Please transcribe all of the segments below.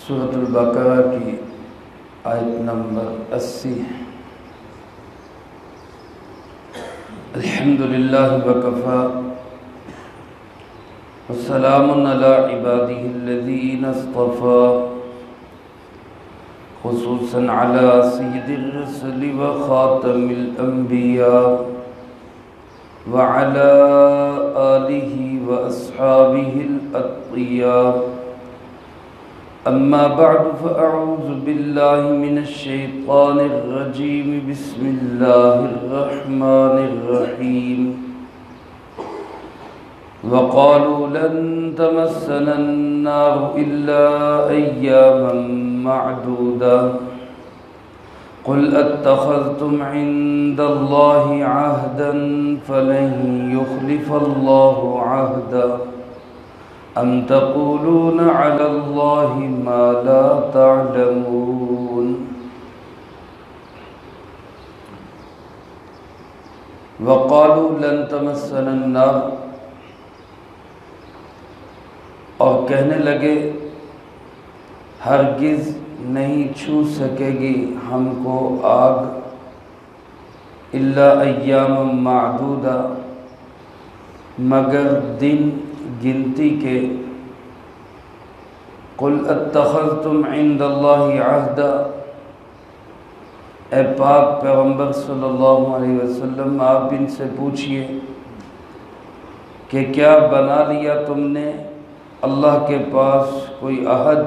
سورۃ البقرہ کی آیت نمبر 80۔ الحمدللہ وکفی وسلام علی عبادہ الذین اصطفی، خصوصاً علی سید الرسل وخاتم الانبیاء وعلی آلہ واصحابہ الاتقیاء۔ اما بعد فاعوذ باللہ من الشیطان الرجیم، بسم اللہ الرحمن الرحیم۔ وقالوا لن تمسنا النار الا ایاما معدودا، قل اتخذتم عند اللہ عہدا فلن یخلف اللہ عہدا، ام تقولون علی اللہ ما لا تعلمون۔ وقالوا لن تمسنا النار، اور کہنے لگے ہرگز نہیں چھو سکے گی ہم کو آگ، الا ایام معدودہ، مگر دن گنتی کے۔ قل اتخذتم عند اللہ عہدا، اے پاک پیغمبر صلی اللہ علیہ وسلم آپ ان سے پوچھئے کہ کیا بنا لیا تم نے اللہ کے پاس کوئی عہد،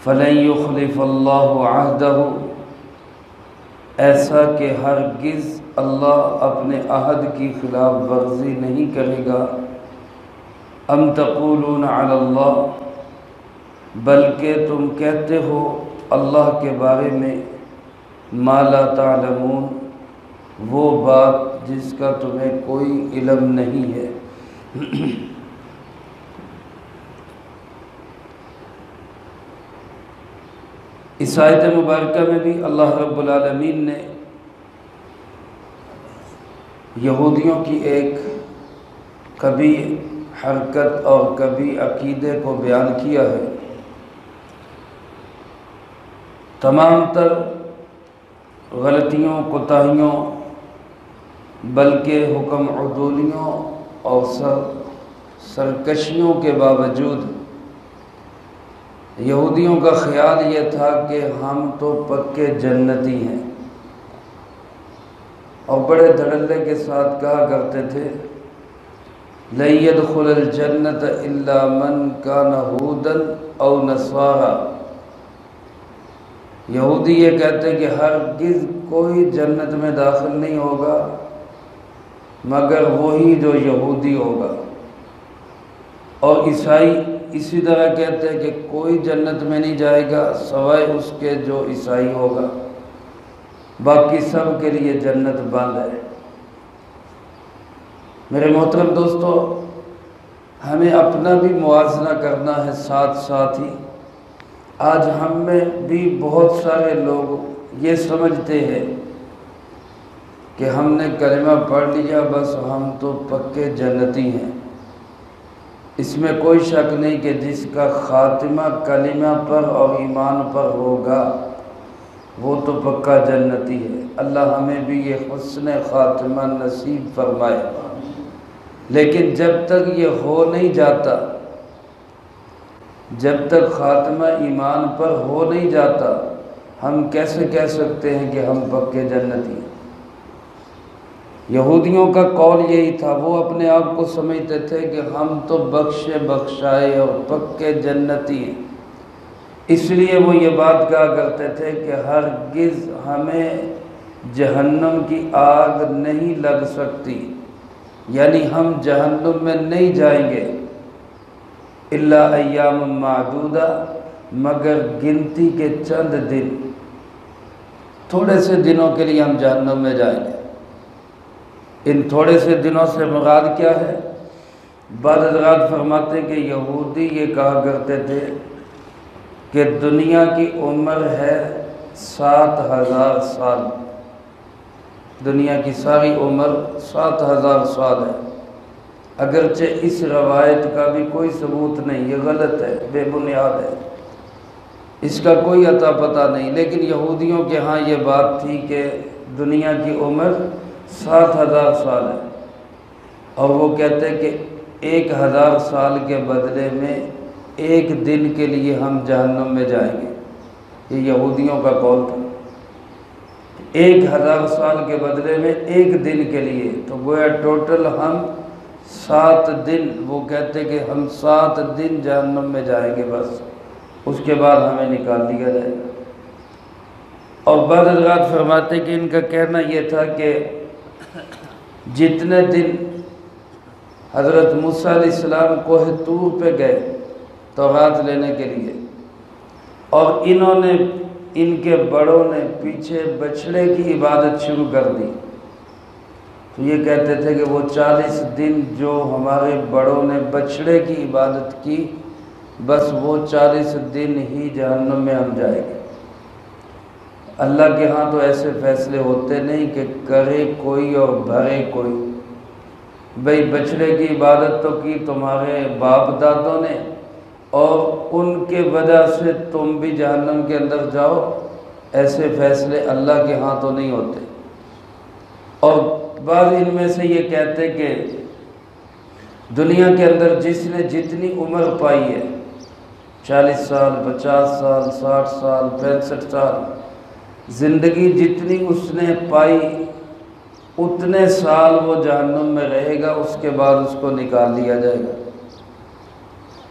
فلن یخلف اللہ عہدہ، ایسا کہ ہرگز اللہ اپنے عہد کی خلاف ورزی نہیں کرے گا۔ ام تقولون علی اللہ، بلکہ تم کہتے ہو اللہ کے بارے میں ما لا تعلمون، وہ بات جس کا تمہیں کوئی علم نہیں ہے۔ اس آیت مبارکہ میں بھی اللہ رب العالمین نے یہودیوں کی ایک کبھی حرکت اور کبھی عقیدے کو بیان کیا ہے۔ تمام تر غلطیوں، کوتاہیوں، بلکہ حکم عدولیوں اور سرکشیوں کے باوجود یہودیوں کا خیال یہ تھا کہ ہم تو پکے جنتی ہیں، اور بڑے دھڑلے کے ساتھ کہا کرتے تھے لن يدخل الجنة الا من كان هودا او نصارى۔ یہودی یہ کہتے کہ ہرگز کوئی جنت میں داخل نہیں ہوگا مگر وہی جو یہودی ہوگا، اور عیسائی اسی طرح کہتے ہیں کہ کوئی جنت میں نہیں جائے گا سوائے اس کے جو عیسائی ہوگا، باقی سب کے لیے جنت بند ہے۔ میرے محترم دوستو، ہمیں اپنا بھی موازنہ کرنا ہے، ساتھ ساتھ ہی آج ہم میں بھی بہت سارے لوگ یہ سمجھتے ہیں کہ ہم نے کلمہ پڑھ لیا بس ہم تو پکے جنتی ہیں۔ اس میں کوئی شک نہیں کہ جس کا خاتمہ کلمہ پر اور ایمان پر ہوگا وہ تو پکا جنتی ہے۔ اللہ ہمیں بھی یہ حسن خاتمہ نصیب فرمائے۔ لیکن جب تک یہ ہو نہیں جاتا، جب تک خاتمہ ایمان پر ہو نہیں جاتا، ہم کیسے کہہ سکتے ہیں کہ ہم پکے جنتی ہیں؟ یہودیوں کا قول یہی تھا، وہ اپنے آپ کو سمجھتے تھے کہ ہم تو بخشے بخشائے اور پکے جنتی ہیں، اس لیے وہ یہ بات کہا کرتے تھے کہ ہرگز ہمیں جہنم کی آگ نہیں لگ سکتی، یعنی ہم جہنم میں نہیں جائیں گے الا ایام معدودہ، مگر گنتی کے چند دن، تھوڑے سے دنوں کے لیے ہم جہنم میں جائیں گے۔ ان تھوڑے سے دنوں سے مراد کیا ہے؟ بعض حضرات فرماتے کہ یہودی یہ کہا کرتے تھے کہ دنیا کی عمر ہے 7000 سال، دنیا کی ساری عمر 7000 سال ہے۔ اگرچہ اس روایت کا بھی کوئی ثبوت نہیں، یہ غلط ہے، بے بنیاد ہے۔ اس کا کوئی عطا پتہ نہیں، لیکن یہودیوں کے ہاں یہ بات تھی کہ دنیا کی عمر 7,000 سال ہے، اور وہ کہتے کہ 1,000 سال کے بدلے میں ایک دن کے لیے ہم جہنم میں جائیں گے۔ یہ یہودیوں کا قول تھا، 1,000 سال کے بدلے میں ایک دن کے لیے، تو گویا ٹوٹل ہم 7 دن، وہ کہتے کہ ہم 7 دن جہنم میں جائیں گے، بس اس کے بعد ہمیں نکال دیا جائے گا۔ اور بعض حضرات فرماتے کہ ان کا کہنا یہ تھا کہ جتنے دن حضرت موسیٰ علیہ السلام کوہ طور پہ گئے تورات لینے کے لیے، اور انہوں نے، ان کے بڑوں نے پیچھے بچھڑے کی عبادت شروع کر دی، تو یہ کہتے تھے کہ وہ 40 دن جو ہمارے بڑوں نے بچھڑے کی عبادت کی، بس وہ 40 دن ہی جہنم میں ہم جائیں گے۔ اللہ کے ہاں تو ایسے فیصلے ہوتے نہیں کہ کرے کوئی اور بھرے کوئی۔ بھئی بچڑے کی عبادت تو کی تمہارے باپ دادوں نے، اور ان کے وجہ سے تم بھی جہنم کے اندر جاؤ، ایسے فیصلے اللہ کے ہاں تو نہیں ہوتے۔ اور بعض ان میں سے یہ کہتے کہ دنیا کے اندر جس نے جتنی عمر پائی ہے، 40 سال، 50 سال، 60 سال، 65 سال، زندگی جتنی اس نے پائی اتنے سال وہ جہنم میں رہے گا، اس کے بعد اس کو نکال دیا جائے گا۔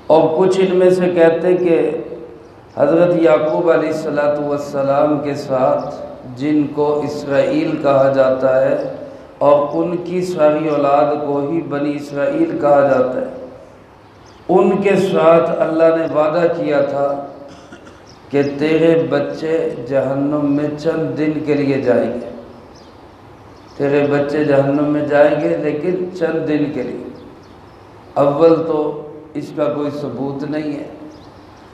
اور کچھ ان میں سے کہتے کہ حضرت یعقوب علیہ السلام کے ساتھ، جن کو اسرائیل کہا جاتا ہے، اور ان کی ساری اولاد کو ہی بنی اسرائیل کہا جاتا ہے، ان کے ساتھ اللہ نے وعدہ کیا تھا کہ تیرے بچے جہنم میں چند دن کے لیے جائیں گے، تیرے بچے جہنم میں جائیں گے لیکن چند دن کے لیے۔ اول تو اس کا کوئی ثبوت نہیں ہے،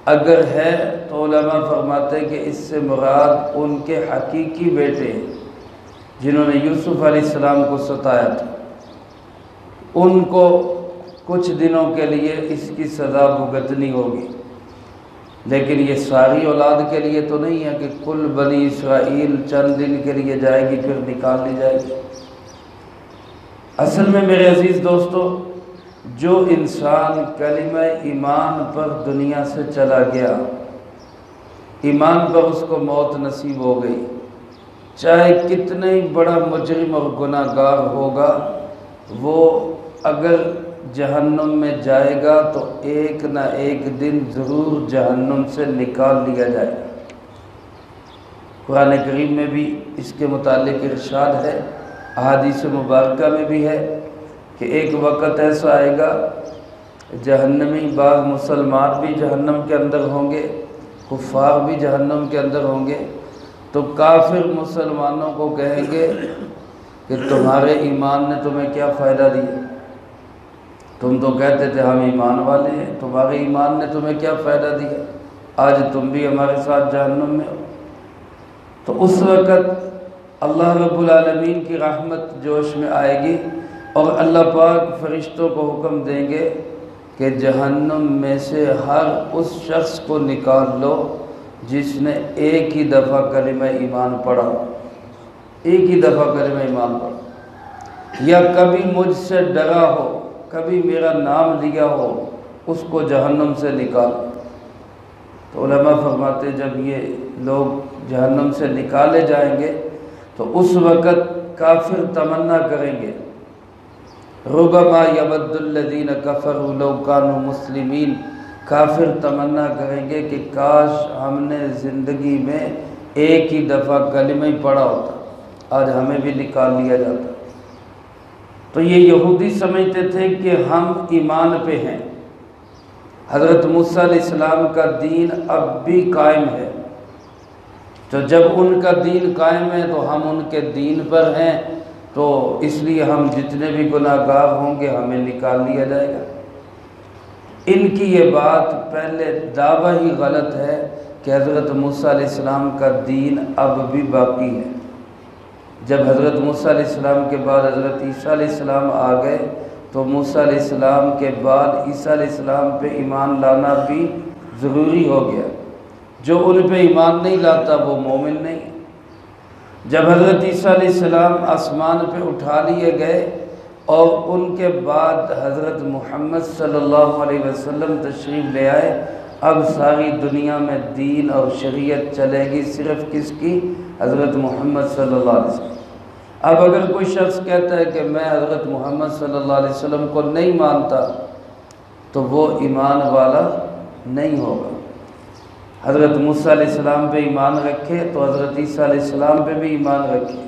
اگر ہے تو علماء فرماتے ہیں کہ اس سے مراد ان کے حقیقی بیٹے ہیں جنہوں نے یوسف علیہ السلام کو ستایا تھا، ان کو کچھ دنوں کے لیے اس کی سزا بھگتنی ہوگی، لیکن یہ ساری اولاد کے لیے تو نہیں ہے کہ کل بنی اسرائیل چند دن کے لیے جائے گی پھر نکال لی جائے گی۔ اصل میں میرے عزیز دوستو، جو انسان کلمہ ایمان پر دنیا سے چلا گیا، ایمان پر اس کو موت نصیب ہو گئی، چاہے کتنا ہی بڑا مجرم اور گناہ گار ہوگا، وہ اگر جہنم میں جائے گا تو ایک نہ ایک دن ضرور جہنم سے نکال لیا جائے گا۔ قرآن کریم میں بھی اس کے متعلق ارشاد ہے، احادیث مبارکہ میں بھی ہے کہ ایک وقت ایسا آئے گا جہنمی، بعض مسلمان بھی جہنم کے اندر ہوں گے، کفار بھی جہنم کے اندر ہوں گے، تو کافر مسلمانوں کو کہیں گے کہ تمہارے ایمان نے تمہیں کیا فائدہ دیا؟ تم تو کہتے تھے ہم ایمان والے ہیں، تمہارے ایمان نے تمہیں کیا فائدہ دیا؟ آج تم بھی ہمارے ساتھ جہنم میں ہو۔ تو اس وقت اللہ رب العالمین کی رحمت جوش میں آئے گی، اور اللہ پاک فرشتوں کو حکم دیں گے کہ جہنم میں سے ہر اس شخص کو نکال لو جس نے ایک ہی دفعہ کلمہ ایمان پڑھا، ایک ہی دفعہ کلمہ ایمان پڑھا، یا کبھی مجھ سے ڈرا ہو، کبھی میرا نام لیا ہو، اس کو جہنم سے نکال۔ تو علماء فرماتے جب یہ لوگ جہنم سے نکالے جائیں گے تو اس وقت کافر تمنا کریں گے، ربما یود الذین کفروا لو کانوا مسلمین، کافر تمنا کریں گے کہ کاش ہم نے زندگی میں ایک ہی دفعہ کلمہ ہی پڑھا ہوتا، آج ہمیں بھی نکال لیا جاتا۔ تو یہ یہودی سمجھتے تھے کہ ہم ایمان پہ ہیں، حضرت موسیٰ علیہ السلام کا دین اب بھی قائم ہے، تو جب ان کا دین قائم ہے تو ہم ان کے دین پر ہیں، تو اس لیے ہم جتنے بھی گناہ گار ہوں گے ہمیں نکال لیا جائے گا۔ ان کی یہ بات پہلے دعویٰ ہی غلط ہے کہ حضرت موسیٰ علیہ السلام کا دین اب بھی باقی ہے۔ جب حضرت موسیٰ علیہ السلام کے بعد حضرت عیسیٰ علیہ السلام آ گئے تو موسیٰ علیہ السلام کے بعد عیسیٰ علیہ السلام پہ ایمان لانا بھی ضروری ہو گیا، جو ان پہ ایمان نہیں لاتا وہ مومن نہیں۔ جب حضرت عیسیٰ علیہ السلام آسمان پہ اٹھا لیے گئے اور ان کے بعد حضرت محمد صلی اللہ علیہ وسلم تشریف لے آئے، اب ساری دنیا میں دین اور شریعت چلے گی صرف کس کی؟ حضرت محمد صلی اللہ علیہ وسلم۔ اب اگر کوئی شخص کہتا ہے کہ میں حضرت محمد صلی اللہ علیہ وسلم کو نہیں مانتا تو وہ ایمان والا نہیں ہوگا۔ حضرت موسیٰ علیہ السلام پہ ایمان رکھے تو حضرت عیسیٰ علیہ السلام پہ بھی ایمان رکھے،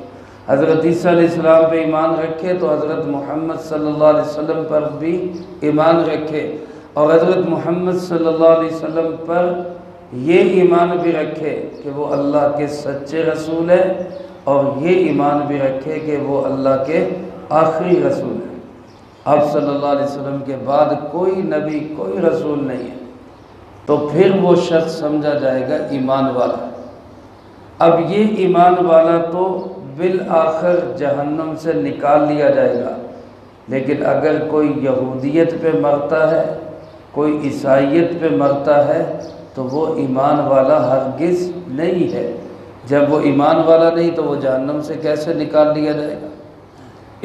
حضرت عیسیٰ علیہ السلام پہ ایمان رکھے تو حضرت محمد صلی اللہ علیہ وسلم پر بھی ایمان رکھے، اور حضرت محمد صلی اللہ علیہ وسلم پر یہ ایمان بھی رکھے کہ وہ اللہ کے سچے رسول ہیں، اور یہ ایمان بھی رکھے کہ وہ اللہ کے آخری رسول ہیں۔ آپ صلی اللہ علیہ وسلم کے بعد کوئی نبی کوئی رسول نہیں ہے، تو پھر وہ شخص سمجھا جائے گا ایمان والا۔ اب یہ ایمان والا تو بالآخر جہنم سے نکال لیا جائے گا، لیکن اگر کوئی یہودیت پہ مرتا ہے، کوئی عیسائیت پہ مرتا ہے تو وہ ایمان والا ہرگز نہیں ہے۔ جب وہ ایمان والا نہیں تو وہ جہنم سے کیسے نکال لیا جائے گا؟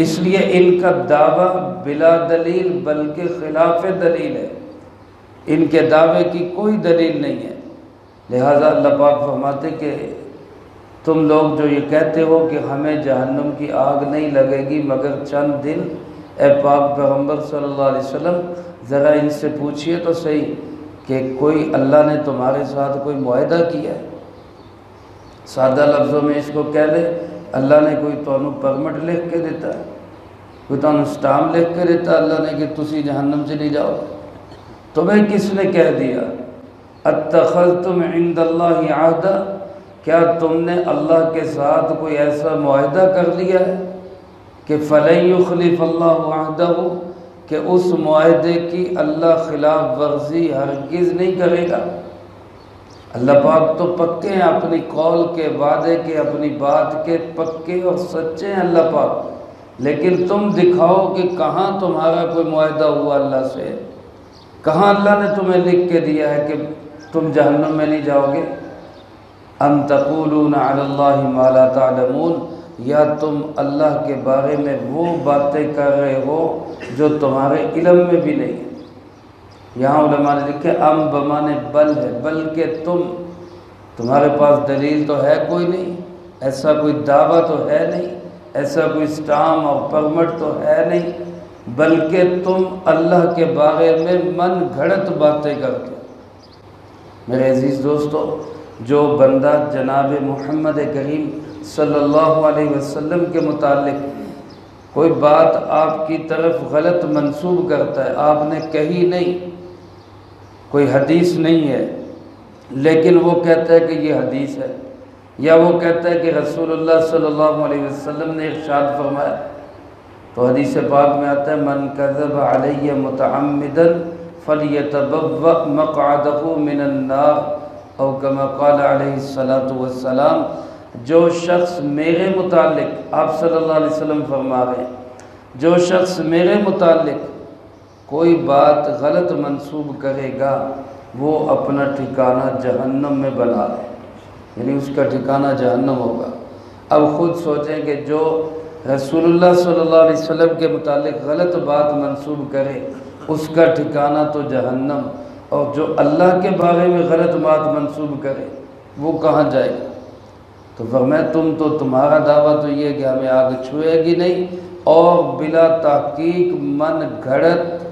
اس لیے ان کا دعویٰ بلا دلیل بلکہ خلاف دلیل ہے، ان کے دعوے کی کوئی دلیل نہیں ہے۔ لہٰذا اللہ پاک فرماتے کہ تم لوگ جو یہ کہتے ہو کہ ہمیں جہنم کی آگ نہیں لگے گی مگر چند دن، اے پاک پیغمبر صلی اللہ علیہ وسلم ذرا ان سے پوچھئے تو صحیح کہ کوئی اللہ نے تمہارے ساتھ کوئی معاہدہ کیا ہے؟ سادہ لفظوں میں اس کو کہہ لے، اللہ نے کوئی تانوں پرمٹ لکھ کے دیتا ہے، کوئی تانوں سٹام لکھ کے دیتا ہے اللہ نے کہ تسی جہنم سے نہیں جاؤ؟ تمہیں کس نے کہہ دیا؟ اتخذتم عند اللہ عہدا، کیا تم نے اللہ کے ساتھ کوئی ایسا معاہدہ کر لیا ہے کہ فلن یخلف اللہ عہدہ، کہ اس معاہدے کی اللہ خلاف ورزی ہرگز نہیں کرے گا؟ اللہ پاک تو پکے ہیں اپنی قول کے، وعدے کے، اپنی بات کے پکے اور سچے ہیں اللہ پاک، لیکن تم دکھاؤ کہ کہاں تمہارا کوئی معاہدہ ہوا اللہ سے، کہاں اللہ نے تمہیں لکھ کے دیا ہے کہ تم جہنم میں نہیں جاؤ گے؟ ام تقولون علی اللہ ما لا تعلمون، یا تم اللہ کے بارے میں وہ باتیں کر رہے ہو جو تمہارے علم میں بھی نہیں ہے۔ یہاں علماء نے لکھے ام بمانے بل ہے، بلکہ تمہارے پاس دلیل تو ہے کوئی نہیں، ایسا کوئی دعویٰ تو ہے نہیں، ایسا کوئی سٹام اور پرمٹ تو ہے نہیں، بلکہ تم اللہ کے بارے میں من گھڑت باتیں کرتے ہو۔ میرے عزیز دوستو، جو بندہ جناب محمد کریم صلی اللہ علیہ وسلم کے متعلق کوئی بات آپ کی طرف غلط منسوب کرتا ہے، آپ نے کہی نہیں، کوئی حدیث نہیں ہے، لیکن وہ کہتا ہے کہ یہ حدیث ہے، یا وہ کہتا ہے کہ رسول اللہ صلی اللہ علیہ وسلم نے ارشاد فرمایا، تو حدیث پاک میں آتا ہے من کذب علی متعمدا فلیتبوأ مقعدہ من النار، او کما قال علیہ الصلاۃ والسلام، جو شخص میرے متعلق، آپ صلی اللہ علیہ وسلم فرما رہے ہیں، جو شخص میرے متعلق کوئی بات غلط منسوب کرے گا وہ اپنا ٹھکانہ جہنم میں بنا لے، یعنی اس کا ٹھکانہ جہنم ہوگا۔ اب خود سوچیں کہ جو رسول اللہ صلی اللہ علیہ وسلم کے متعلق غلط بات منسوب کرے اس کا ٹھکانہ تو جہنم، اور جو اللہ کے بارے میں غلط بات منسوب کرے وہ کہاں جائے گا؟ تو فرمایا تمہارا دعویٰ تو یہ ہے کہ ہمیں آگ چھوئے گی نہیں، اور بلا تحقیق من گھڑت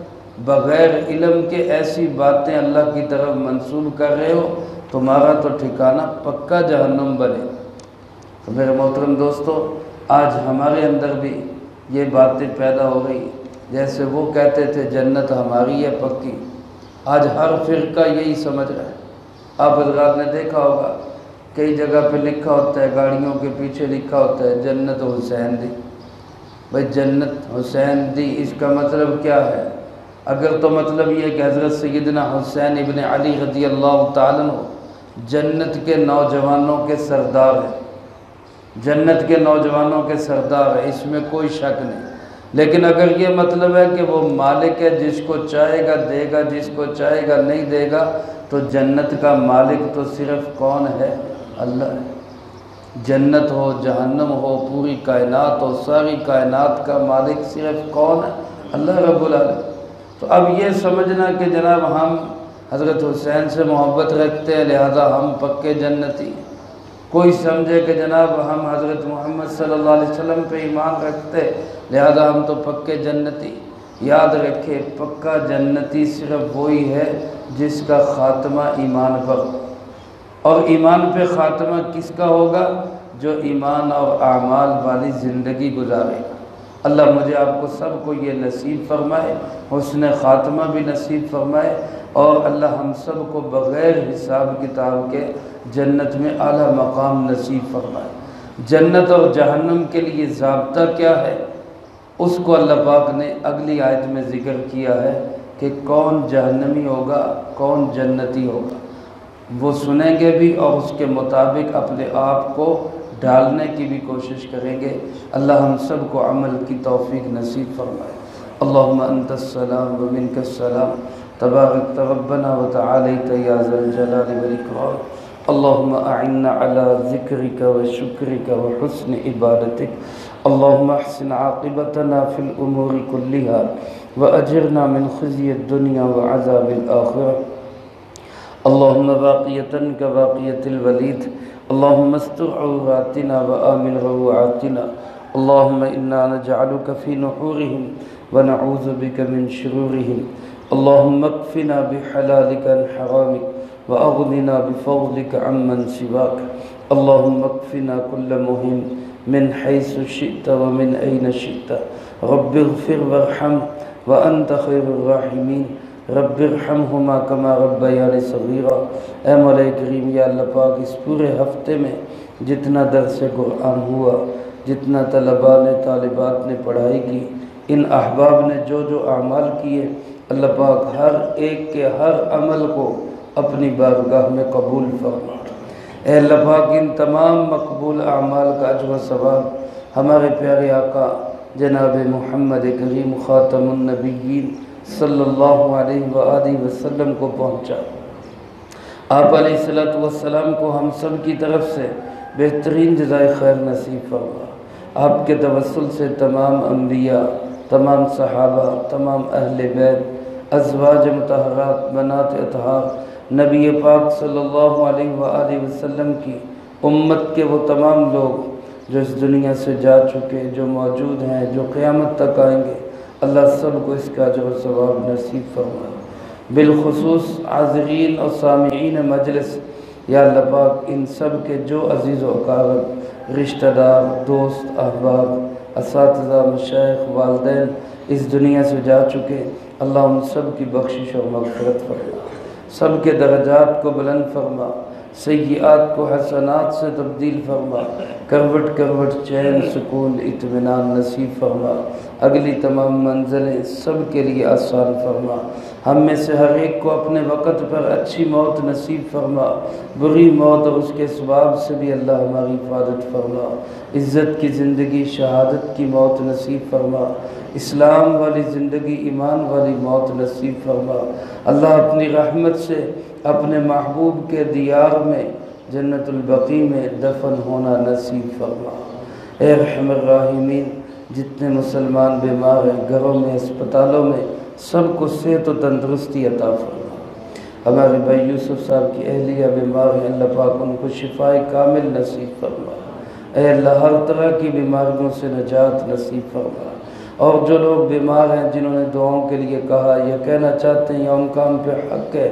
بغیر علم کے ایسی باتیں اللہ کی طرف منسوب کر رہے ہو، تمہارا تو ٹھکانہ پکا جہنم بنے۔ تو میرے محترم دوستو، آج ہمارے اندر بھی یہ باتیں پیدا ہو رہی، جیسے وہ کہتے تھے جنت ہماری ہے پکی، آج ہر فرقہ یہی سمجھ رہا ہے۔ آپ حضرات نے دیکھا ہوگا کئی جگہ پہ لکھا ہوتا ہے، گاڑیوں کے پیچھے لکھا ہوتا ہے جنت حسین دی۔ بھائی جنت حسین دی اس کا مطلب کیا ہے؟ اگر تو مطلب یہ کہ حضرت سیدنا حسین ابن علی رضی اللہ تعالیٰ عنہ جنت کے نوجوانوں کے سردار ہیں، جنت کے نوجوانوں کے سردار ہیں، اس میں کوئی شک نہیں، لیکن اگر یہ مطلب ہے کہ وہ مالک ہے، جس کو چاہے گا دے گا، جس کو چاہے گا نہیں دے گا، تو جنت کا مالک تو صرف کون ہے؟ اللہ ہے۔ جنت ہو، جہنم ہو، پوری کائنات ہو، ساری کائنات کا مالک صرف کون ہے؟ اللہ رب العالمین۔ تو اب یہ سمجھنا کہ جناب ہم حضرت حسین سے محبت رکھتے ہیں لہذا ہم پکے جنتی ہیں، کوئی سمجھے کہ جناب ہم حضرت محمد صلی اللہ علیہ وسلم پہ ایمان رکھتے لہذا ہم تو پکے جنتی۔ یاد رکھے پکا جنتی صرف وہی ہے جس کا خاتمہ ایمان پر ہو، اور ایمان پہ خاتمہ کس کا ہوگا؟ جو ایمان اور اعمال والی زندگی گزارے گا۔ اللہ مجھے آپ کو سب کو یہ نصیب فرمائے، حسن خاتمہ بھی نصیب فرمائے، اور اللہ ہم سب کو بغیر حساب کتاب کے جنت میں اعلیٰ مقام نصیب فرمائے۔ جنت اور جہنم کے لیے ضابطہ کیا ہے اس کو اللہ پاک نے اگلی آیت میں ذکر کیا ہے کہ کون جہنمی ہوگا کون جنتی ہوگا، وہ سنیں گے بھی اور اس کے مطابق اپنے آپ کو ڈالنے کی بھی کوشش کریں گے۔ اللہ ہم سب کو عمل کی توفیق نصیب فرمائے۔ اللہم انت السلام و منک السلام، تبارک ربنا و تعالیت یا ذا الجلال والاکرام۔ اللہم اعنا علی ذکرک و شکرک و حسن عبادتک۔ اللہم احسن عاقبتنا فی الامور کلہا و اجرنا من خزی الدنیا و عذاب الآخرہ۔ اللہم باقیتاً کباقیت الولید، اللہم استر عوراتنا و آمن روعاتنا۔ اللہم انا نجعلک فی نحورہم ونعوذ بک من شرورہم۔ اللہم اکفنا بحلالک عن حرامک واغننا بفضلک عمن سواک۔ اللہم اکفنا کل مہم من حیث شئت ومن این شئت۔ رب اغفر وارحم وانت خیر الراحمین۔ رب ارحمہما کما ربیانی صغیرا۔ اے مولا کریم یا اللہ پاک اس پورے ہفتے میں جتنا درس قرآن ہوا، جتنا طلباء نے طالبات نے پڑھائی کی، ان احباب نے جو جو اعمال کیے، اللہ پاک ہر ایک کے ہر عمل کو اپنی بارگاہ میں قبول فرما۔ اے اللہ پاک ان تمام مقبول اعمال کا اجر و ثواب ہمارے پیارے آقا جناب محمد کریم خاتم النبیین صلی اللہ علیہ وآلہ وسلم کو پہنچا۔ آپ علیہ السلام کو ہم سب کی طرف سے بہترین جزائے خیر نصیب فرما۔ آپ کے توسل سے تمام انبیاء، تمام صحابہ، تمام اہل بیت، ازواج مطہرات، بنات اطہار، نبی پاک صلی اللہ علیہ وآلہ وسلم کی امت کے وہ تمام لوگ جو اس دنیا سے جا چکے، جو موجود ہیں، جو قیامت تک آئیں گے، اللہ سب کو اس کا اجر و ثواب نصیب فرمائے۔ بالخصوص حاضرین اور سامعین مجلس، یا اللہ پاک ان سب کے جو عزیز و اقارب، رشتہ دار، دوست، احباب، اساتذہ، مشائخ، والدین اس دنیا سے جا چکے، اللہ ان سب کی بخشش اور مغفرت فرما، سب کے درجات کو بلند فرما، سیئات کو حسنات سے تبدیل فرما، کروٹ کروٹ چین، سکون، اطمینان نصیب فرما، اگلی تمام منزلیں سب کے لیے آسان فرما، ہم میں سے ہر ایک کو اپنے وقت پر اچھی موت نصیب فرما، بری موت اور اس کے اسباب سے بھی اللہ ہماری حفاظت فرما، عزت کی زندگی، شہادت کی موت نصیب فرما، اسلام والی زندگی، ایمان والی موت نصیب فرما۔ اللہ اپنی رحمت سے اپنے محبوب کے دیار میں جنت البقیع میں دفن ہونا نصیب فرما۔ اے ارحم الراحمین، جتنے مسلمان بیمار ہیں گھروں میں، اسپتالوں میں، سب کو صحت و تندرستی عطا فرما۔ ہمارے بھائی یوسف صاحب کی اہلیہ بیمار ہیں، اللہ پاک ان کو شفائے کامل نصیب فرما۔ اے اللہ ہر طرح کی بیماریوں سے نجات نصیب فرما، اور جو لوگ بیمار ہیں جنہوں نے دعاؤں کے لیے کہا یا کہنا چاہتے ہیں یا ان کا ہم پہ حق ہے،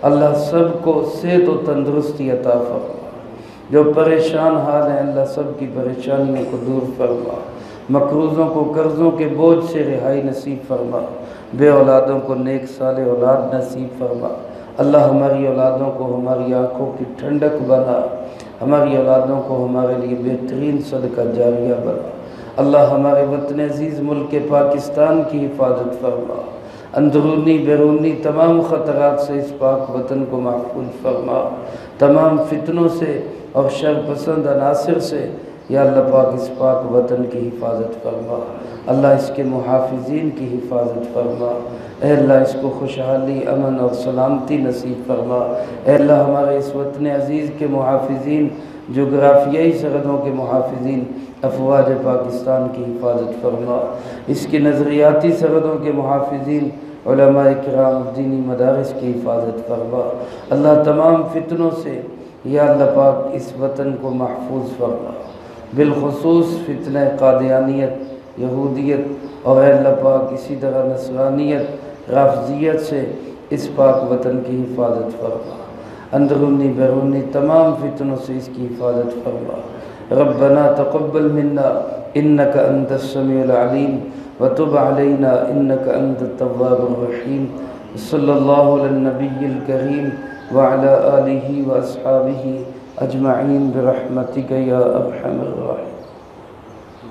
اللہ سب کو صحت و تندرستی عطا فرما۔ جو پریشان حال ہیں اللہ سب کی پریشانیوں کو دور فرما، مقروضوں کو قرضوں کے بوجھ سے رہائی نصیب فرما، بے اولادوں کو نیک صالح اولاد نصیب فرما۔ اللہ ہماری اولادوں کو ہماری آنکھوں کی ٹھنڈک بنا، ہماری اولادوں کو ہمارے لیے بہترین صدقہ جاریہ بنا۔ اللہ ہمارے وطن عزیز ملک پاکستان کی حفاظت فرما، اندرونی بیرونی تمام خطرات سے اس پاک وطن کو محفوظ فرما، تمام فتنوں سے اور شر پسند عناصر سے یا اللہ پاک اس پاک وطن کی حفاظت فرما، اللہ اس کے محافظین کی حفاظت فرما۔ اے اللہ اس کو خوشحالی، امن اور سلامتی نصیب فرما۔ اے اللہ ہمارے اس وطن عزیز کے محافظین، جغرافیائی سرحدوں کے محافظین، افواج پاکستان کی حفاظت فرما۔ اس کی نظریاتی سرحدوں کے محافظین، علماء کرام، دینی مدارس کی حفاظت فرما۔ اللہ تمام فتنوں سے یا اللہ پاک اس وطن کو محفوظ فرما، بالخصوص فتنہ قادیانیت، یہودیت اور اے اللہ پاک اسی طرح نصرانیت، رافضیت سے اس پاک وطن کی حفاظت فرما۔ اندرونی بیرونی تمام فتنوں سے اس کی حفاظت فرما۔ ربنا تقبل منا انك انت السميع العليم وتب علينا انك انت التواب الرحيم۔ صلی اللہ علی النبی الکریم وعلى آلہ واصحابہ اجمعین برحمتک یا ارحم الراحمین۔